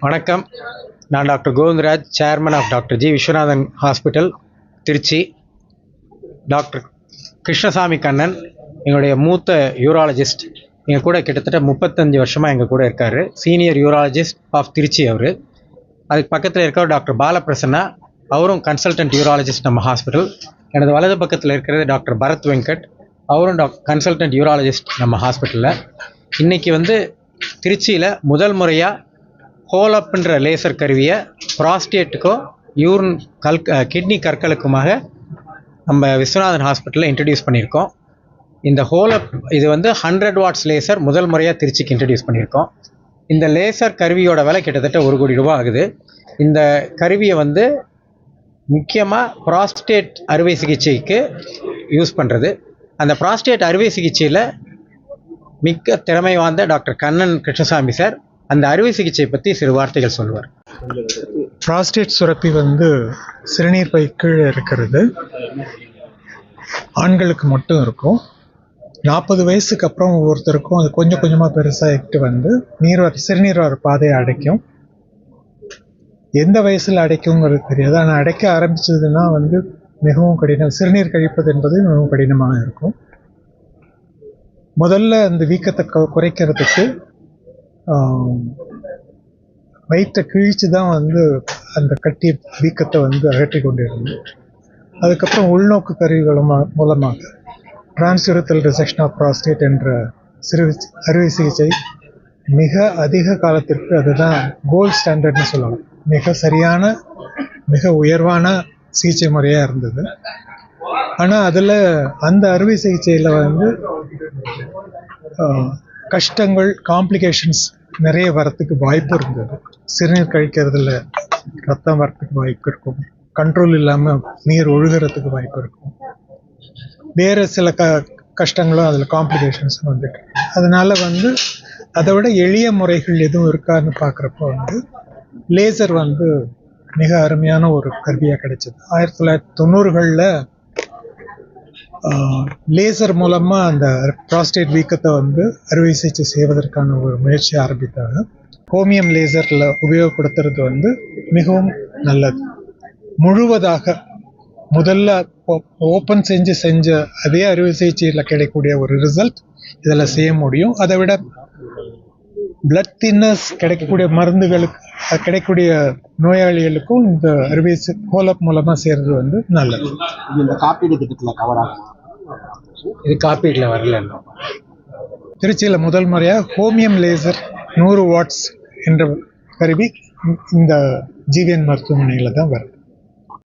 வணக்கம். நான் doctor Govindaraj, chairman of doctor G Viswanathan hospital, Trichy. Doctor Krishnasamy Kannan எங்களுடைய மூத்த யூராலஜிஸ்ட். எங்கள் கூட கிட்டத்தட்ட 35 வருஷமாக எங்கள் கூட இருக்கார். சீனியர் யூராலஜிஸ்ட் ஆஃப் திருச்சி அவர். அதுக்கு பக்கத்தில் இருக்கிற டாக்டர் பாலபிரசன்னா, அவரும் கன்சல்டன்ட் யூராலஜிஸ்ட் நம்ம ஹாஸ்பிட்டல். எனது வலது பக்கத்தில் இருக்கிறது டாக்டர் பரத் வெங்கட், அவரும் கன்சல்டன்ட் யூராலஜிஸ்ட் நம்ம ஹாஸ்பிட்டலில். இன்றைக்கி திருச்சியில் முதல் முறையாக ஹோலப்ன்ற லேசர் கருவியை ப்ராஸ்டேட்டுக்கும் யூரின் கிட்னி கற்களுக்குமாக நம்ம விஸ்வநாதன் ஹாஸ்பிட்டலில் இன்ட்ரடியூஸ் பண்ணியிருக்கோம். இந்த ஹோலப் இது 100 வாட்ஸ் லேசர் முதல் முறையாக திருச்சிக்கு இன்ட்ரடியூஸ் பண்ணியிருக்கோம். இந்த லேசர் கருவியோட விலை கிட்டத்தட்ட 1 கோடி ரூபா ஆகுது. இந்த கருவியை முக்கியமாக ப்ராஸ்டேட் அறுவை சிகிச்சைக்கு யூஸ் பண்ணுறது. அந்த ப்ராஸ்டேட் அறுவை சிகிச்சையில் மிக்க திறமை வாய்ந்த டாக்டர் கண்ணன் கிருஷ்ணசாமி சார் அந்த அறுவை சிகிச்சை பற்றி சிறு வார்த்தைகள் சொல்லுவார். ப்ராஸ்டேட் சுரப்பி சிறுநீர் பை கீழே இருக்கிறது. ஆண்களுக்கு மட்டும் இருக்கும். 40 வயசுக்கு அப்புறம் ஒவ்வொருத்தருக்கும் அது கொஞ்சம் கொஞ்சமாக பெருசாகிட்டு சிறுநீர் வர பாதையை அடைக்கும். எந்த வயசில் அடைக்குங்கிறது தெரியாது. ஆனால் அடைக்க ஆரம்பிச்சதுன்னா மிகவும் கடினம். சிறுநீர் கழிப்பது என்பது மிகவும் கடினமாக இருக்கும். முதல்ல அந்த வீக்கத்தை குறைக்கிறதுக்கு வயிற்றை கிழிச்சு தான் அந்த கட்டி வீக்கத்தை அகற்றி கொண்டிருந்தது. அதுக்கப்புறம் உள்நோக்கு கருவிகளும் மூலமாக டிரான்ஸ்யூரத்தல் ரிசெக்ஷன் ஆஃப் ப்ராஸ்டேட் என்ற அறுவை சிகிச்சை மிக அதிக காலத்திற்கு அதுதான் கோல்ட் ஸ்டாண்டர்ட்னு சொல்லலாம். மிக சரியான, மிக உயர்வான சிகிச்சை முறையாக இருந்தது. ஆனால் அதில் அந்த அறுவை சிகிச்சையில் கஷ்டங்கள், காம்ப்ளிகேஷன்ஸ் நிறைய வரத்துக்கு வாய்ப்பு இருந்தது. சிறுநீர் கழிக்கிறதுல ரத்தம் வரத்துக்கு வாய்ப்பு இருக்கும். கண்ட்ரோல் இல்லாமல் நீர் ஒழுகிறதுக்கு வாய்ப்பு இருக்கும். வேறு சில கஷ்டங்களும் அதில் காம்ப்ளிகேஷன்ஸ் அதனால அதை விட எளிய முறைகள் எதுவும் இருக்கான்னு பார்க்குறப்போ லேசர் மிக அருமையான ஒரு கருவியாக கிடைச்சது. 1990களில் லேசர் மூலமாக அந்த ப்ராஸ்டேட் வீக்கத்தை அறுவை சிகிச்சை செய்வதற்கான ஒரு முயற்சி ஆரம்பித்தாங்க. ஹோமியம் லேசரில் உபயோகப்படுத்துறது மிகவும் நல்லது. முழுவதாக முதல்ல ஓப்பன் செஞ்ச அதே அறுவை சிகிச்சையில் கிடைக்கக்கூடிய ஒரு ரிசல்ட் இதில் செய்ய முடியும். அதை விட பிளட் தின்னஸ் கிடைக்கக்கூடிய மருந்துகளுக்கு கிடைக்கக்கூடிய நோயாளிகளுக்கும் இந்த அறுவை ஹோலப் மூலமாக செய்கிறது நல்லது. இந்த காப்பீடு திட்டத்தில் கவர் ஆகும். இது காப்பீட்டில் வரல. திருச்சியில் முதல் முறையாக ஹோமியம் லேசர் 100 வாட்ஸ் என்ற கருவி இந்த ஜிவிஎன் மருத்துவமனையில் தான் வருது.